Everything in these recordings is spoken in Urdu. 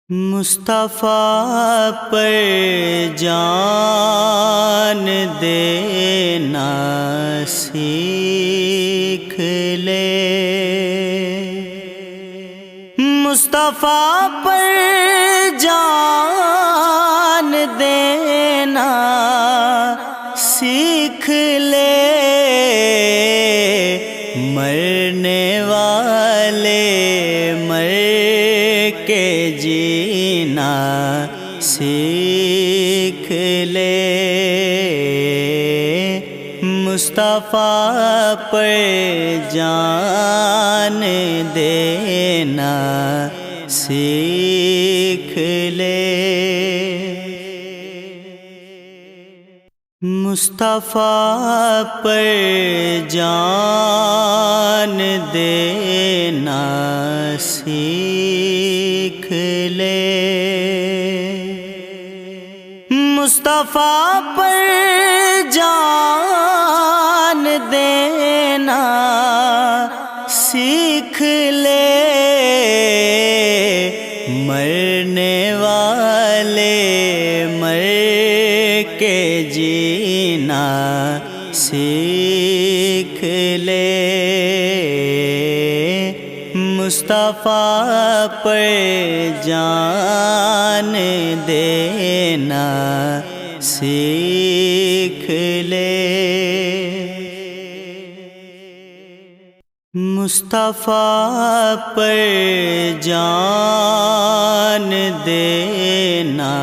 مصطفیٰ پر جان دینا سیکھ لے، مصطفیٰ پر جان دینا سیکھ لے، مرنے والے مر کے جینا سیکھ لے، مصطفیٰ پر جان دینا سیکھ لے، مصطفیٰ پر جان دینا سیکھ لے، مصطفیٰ پر جان دینا سیکھ لے، مرنے والے مر کے جینا سیکھ لے، مصطفیٰ پر جان دینا سیکھ لے، مصطفیٰ پر جان دینا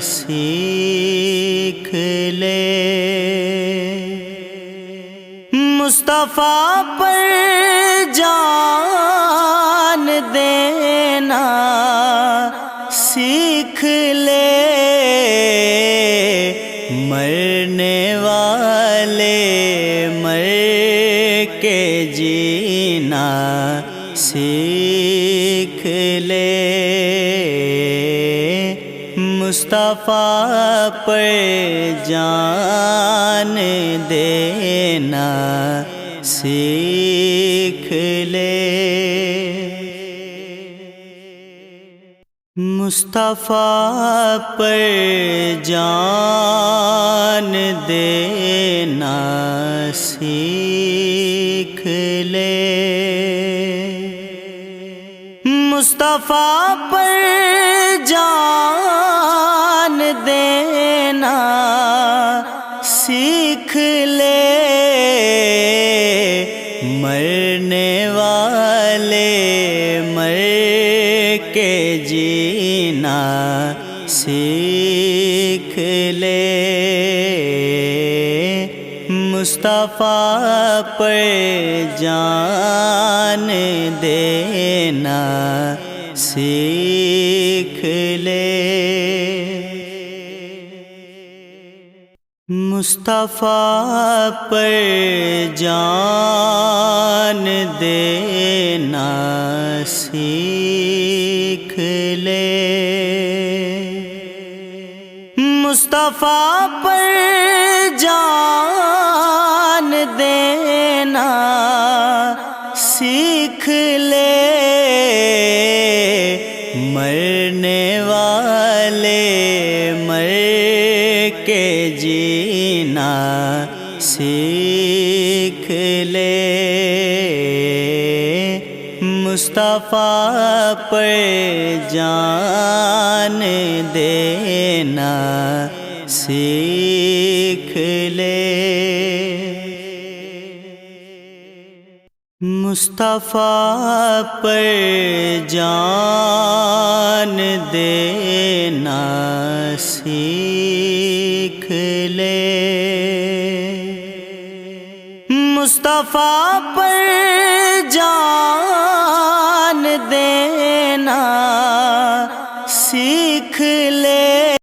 سیکھ لے، مصطفیٰ پر جان دینا سیکھ لے، مرنے والے مر کے جینا سیکھ لے، مصطفیٰ پر جان دینا سیکھ لے، مصطفیٰ پر جان دینا سیکھ لے، مصطفیٰ پر جان دینا سیکھ لے، مرنے والے مر کے جینا سیکھ لے، مصطفیٰ پر جان دینا سیکھ لے، مصطفیٰ پر جان دینا سیکھ لے، مصطفیٰ پر جان دینا سیکھ لے، مرنے والے مر کے جینا سیکھ لے، مصطفیٰ پر جان دینا سیکھ لے، مصطفیٰ پر جان دینا سیکھ لے، مصطفیٰ پر جان دینا سیکھ لے،